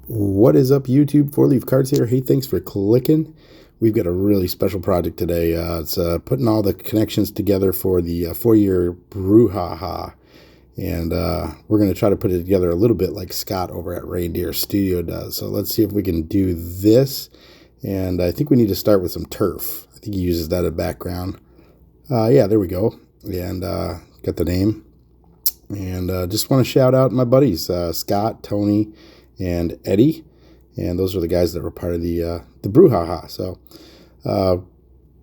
What is up, YouTube? Four Leaf Cards here. Hey, thanks for clicking. We've got a really special project today. It's putting all the connections together for the 4-year Brouhaha. And we're going to try to put it together a little bit like Scott over at Reindeer Studio does. So let's see if we can do this. And I think we need to start with some turf. I think he uses that as a background. Yeah, there we go. And got the name. And just want to shout out my buddies, Scott, Tony, and Eddy, and those are the guys that were part of the Brouhaha. So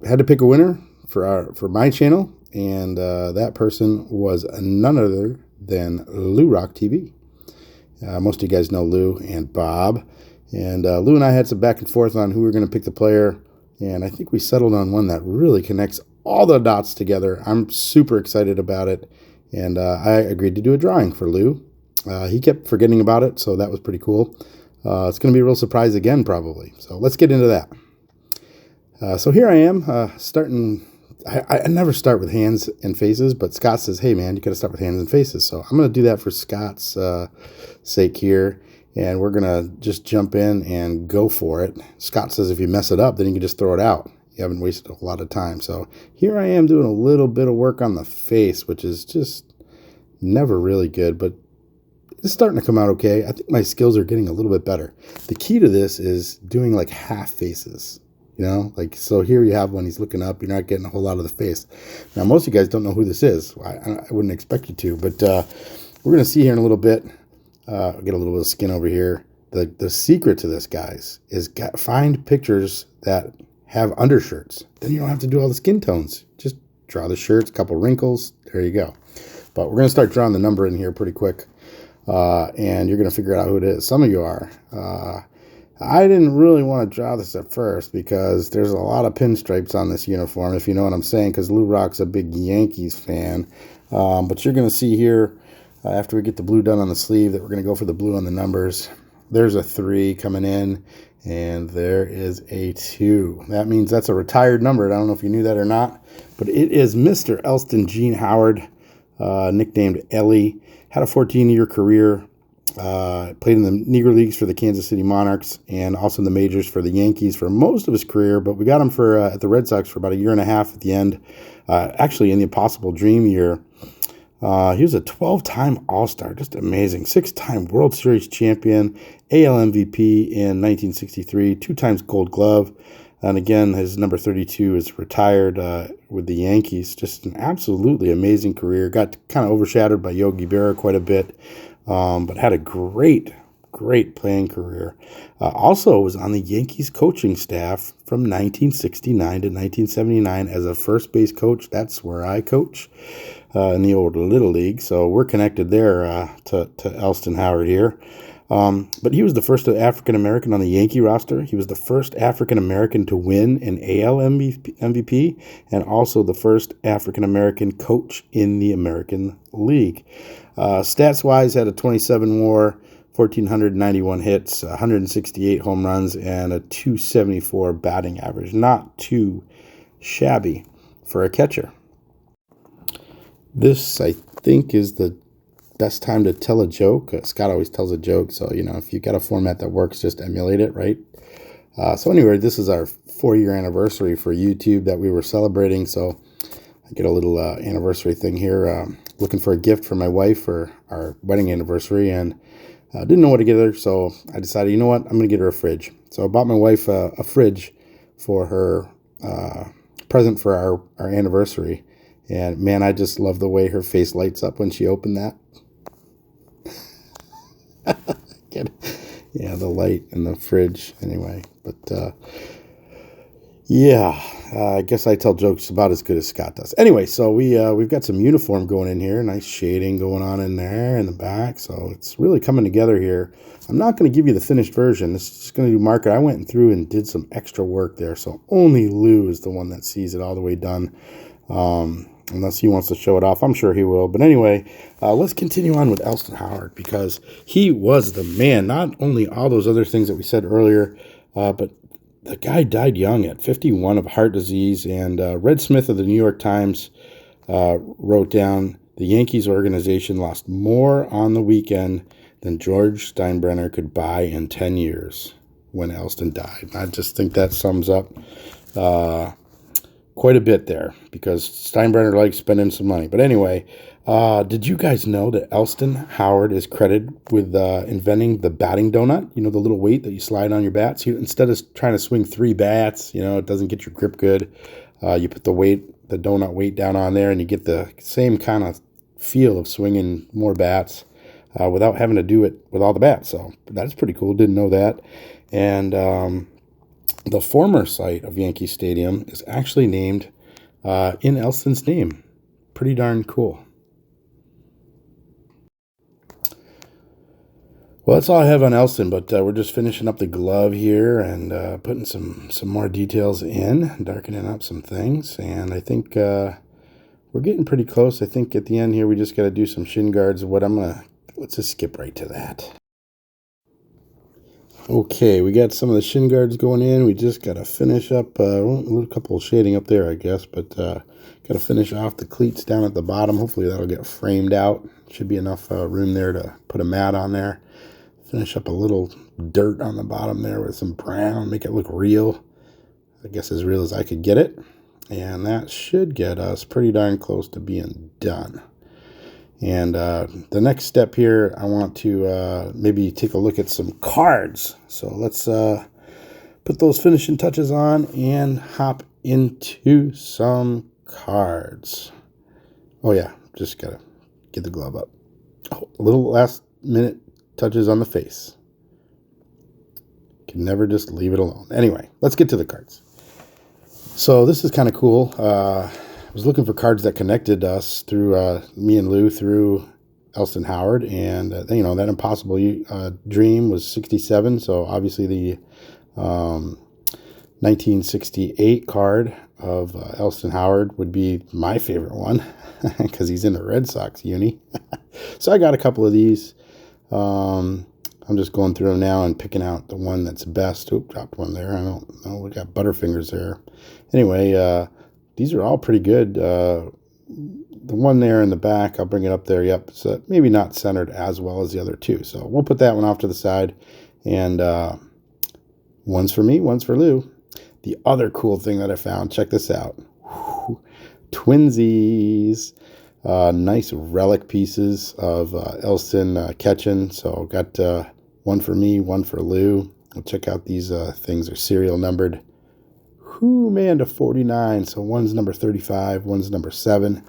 had to pick a winner for my channel, and that person was none other than LouRok TV. Most of you guys know Lou and Bob, and Lou and I had some back and forth on who we were going to pick the player, and I think we settled on one that really connects all the dots together. I'm super excited about it, and I agreed to do a drawing for Lou. He kept forgetting about it, so that was pretty cool. It's going to be a real surprise again, probably. So let's get into that. So here I am, starting. I never start with hands and faces, but Scott says, hey, man, you got to start with hands and faces. So I'm going to do that for Scott's sake here, and we're going to just jump in and go for it. Scott says if you mess it up, then you can just throw it out. You haven't wasted a lot of time. So here I am doing a little bit of work on the face, which is just never really good, but it's starting to come out okay. I think my skills are getting a little bit better. The key to this is doing like half faces, you know, like, so here you have one, he's looking up, you're not getting a whole lot of the face. Now, most of you guys don't know who this is. I wouldn't expect you to, but we're going to see here in a little bit. I'll get a little bit of skin over here. The secret to this, guys, is find pictures that have undershirts. Then you don't have to do all the skin tones. Just draw the shirts, a couple wrinkles. There you go. But we're going to start drawing the number in here pretty quick. And you're going to figure out who it is. Some of you are. I didn't really want to draw this at first because there's a lot of pinstripes on this uniform, if you know what I'm saying, because LouRok's a big Yankees fan. But you're going to see here, after we get the blue done on the sleeve, that we're going to go for the blue on the numbers. There's a 3 coming in, and there is a 2. That means that's a retired number. I don't know if you knew that or not, but it is Mr. Elston Gene Howard, nicknamed Ellie. Had a 14-year career, played in the Negro Leagues for the Kansas City Monarchs and also in the majors for the Yankees for most of his career, but we got him for at the Red Sox for about a year and a half at the end, actually in the Impossible Dream year. He was a 12-time All-Star, just amazing, 6-time World Series champion, AL MVP in 1963, 2 times Gold Glove, and again, his number 32 is retired with the Yankees. Just an absolutely amazing career. Got kind of overshadowed by Yogi Berra quite a bit, but had a great playing career. Also was on the Yankees coaching staff from 1969 to 1979 as a first base coach. That's where I coach in the old Little League. So we're connected there to Elston Howard here. But he was the first African-American on the Yankee roster. He was the first African-American to win an AL MVP and also the first African-American coach in the American League. Stats-wise, had a 27 WAR, 1,491 hits, 168 home runs, and a 274 batting average. Not too shabby for a catcher. This, I think, is the best time to tell a joke. Scott always tells a joke, so, you know, if you got a format that works, just emulate it, right? So anyway, this is our 4-year anniversary for YouTube that we were celebrating, so I get a little anniversary thing here. Looking for a gift for my wife for our wedding anniversary, and didn't know what to get her, so I decided, you know what, I'm going to get her a fridge. So I bought my wife a fridge for her present for our anniversary, and man, I just love the way her face lights up when she opened that. Yeah, the light in the fridge anyway, but yeah, I guess I tell jokes about as good as Scott does. Anyway, so we've got some uniform going in here, nice shading going on in there in the back, so it's really coming together here. I'm not going to give you the finished version. This is just going to do market. I went through and did some extra work there, so only Lou is the one that sees it all the way done. Unless he wants to show it off. I'm sure he will. But anyway, let's continue on with Elston Howard because he was the man. Not only all those other things that we said earlier, but the guy died young at 51 of heart disease. And Red Smith of the New York Times wrote down, the Yankees organization lost more on the weekend than George Steinbrenner could buy in 10 years when Elston died. I just think that sums up quite a bit there, because Steinbrenner likes spending some money. But anyway, did you guys know that Elston Howard is credited with inventing the batting donut? You know, the little weight that you slide on your bats? Instead of trying to swing 3 bats, you know, it doesn't get your grip good. You put the donut weight down on there, and you get the same kind of feel of swinging more bats without having to do it with all the bats. So that's pretty cool. Didn't know that. And the former site of Yankee Stadium is actually named in Elston's name. Pretty darn cool. Well, that's all I have on Elston, but we're just finishing up the glove here and putting some more details in, darkening up some things. And I think we're getting pretty close. I think at the end here we just got to do some shin guards. Let's just skip right to that. Okay, we got some of the shin guards going in. We just got to finish up a little couple of shading up there, I guess, but got to finish off the cleats down at the bottom. Hopefully that'll get framed out. Should be enough room there to put a mat on there. Finish up a little dirt on the bottom there with some brown, make it look real. I guess as real as I could get it. And that should get us pretty darn close to being done. And the next step here, I want to maybe take a look at some cards. So let's put those finishing touches on and hop into some cards. Oh yeah, just gotta get the glove up. Oh, a little last minute touches on the face. Can never just leave it alone. Anyway, let's get to the cards. So this is kind of cool. I was looking for cards that connected us through me and Lou through Elston Howard, and you know, that Impossible Dream was 67. So obviously the 1968 card of Elston Howard would be my favorite one because he's in the Red Sox uni. So I got a couple of these. I'm just going through them now and picking out the one that's best. Oop, dropped one there. I don't know. We got Butterfingers there. Anyway, these are all pretty good. The one there in the back, I'll bring it up there. Yep, so maybe not centered as well as the other two. So we'll put that one off to the side. And one's for me, one's for Lou. The other cool thing that I found, check this out. Whew, twinsies. Nice relic pieces of Elston Ketchen. So got one for me, one for Lou. We'll check out these things. They're serial numbered. Whoo, man, to 49. So one's number 35, one's number 7.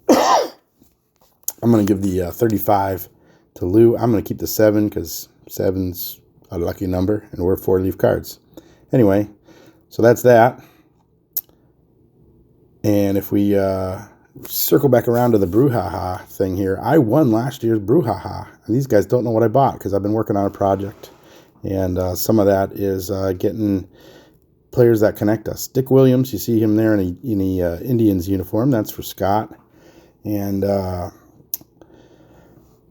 I'm going to give the 35 to Lou. I'm going to keep the 7 because 7's a lucky number, and we're 4-leaf cards. Anyway, so that's that. And if we circle back around to the Brouhaha thing here, I won last year's Brouhaha. And these guys don't know what I bought because I've been working on a project. And some of that is getting players that connect us. Dick Williams, you see him there in a Indians uniform. That's for Scott. And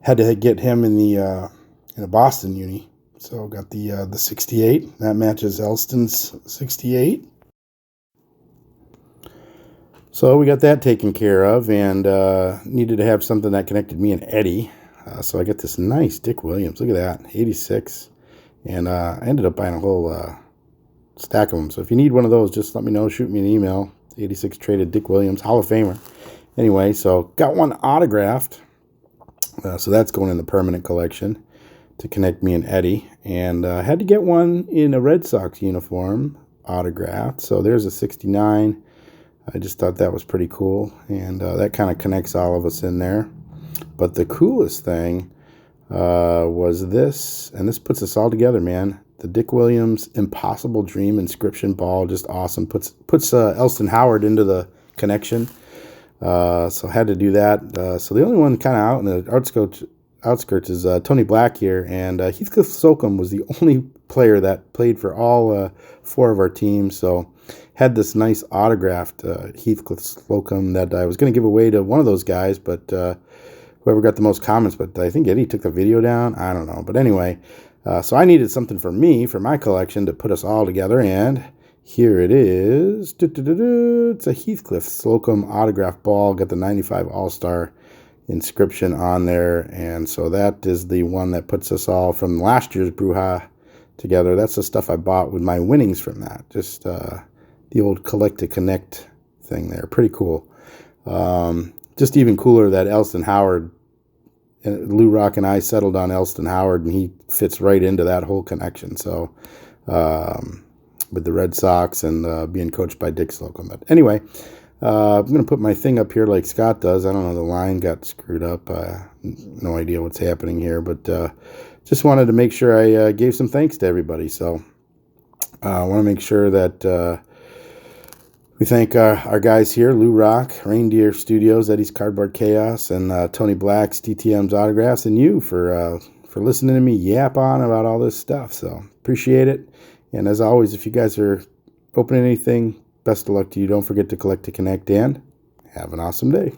had to get him in a Boston uni. So got the 68. That matches Elston's 68. So we got that taken care of, and needed to have something that connected me and Eddie. So I got this nice Dick Williams. Look at that, 86. And I ended up buying a whole stack of them. So if you need one of those, just let me know. Shoot me an email. 86 traded Dick Williams, Hall of Famer. Anyway, so got one autographed. So that's going in the permanent collection to connect me and Eddie. And I had to get one in a Red Sox uniform autographed. So there's a 69. I just thought that was pretty cool. And that kind of connects all of us in there. But the coolest thing was this. And this puts us all together, man. The Dick Williams Impossible Dream inscription ball, just awesome. Puts Elston Howard into the connection. So had to do that. So the only one kind of out in the outskirts is Tony Black here. And Heathcliff Slocum was the only player that played for all 4 of our teams. So had this nice autographed Heathcliff Slocum that I was going to give away to one of those guys, but whoever got the most comments. But I think Eddie took the video down. I don't know. But anyway, so I needed something for me, for my collection, to put us all together. And here it is. It's a Heathcliff Slocum autograph ball. Got the 95 All-Star inscription on there. And so that is the one that puts us all from last year's Brouhaha together. That's the stuff I bought with my winnings from that. Just the old collect to connect thing there. Pretty cool. Just even cooler that Elston Howard, LouRok and I settled on Elston Howard, and he fits right into that whole connection. So with the Red Sox and being coached by Dick Slocum. But anyway, I'm going to put my thing up here like Scott does. I don't know, the line got screwed up. No idea what's happening here, but just wanted to make sure I gave some thanks to everybody. So I want to make sure that we thank our guys here, LouRok, Reindeer Studios, Eddie's Cardboard Chaos, and Tony Black's DTM's Autographs, and you for listening to me yap on about all this stuff. So appreciate it. And as always, if you guys are opening anything, best of luck to you. Don't forget to collect to connect, and have an awesome day.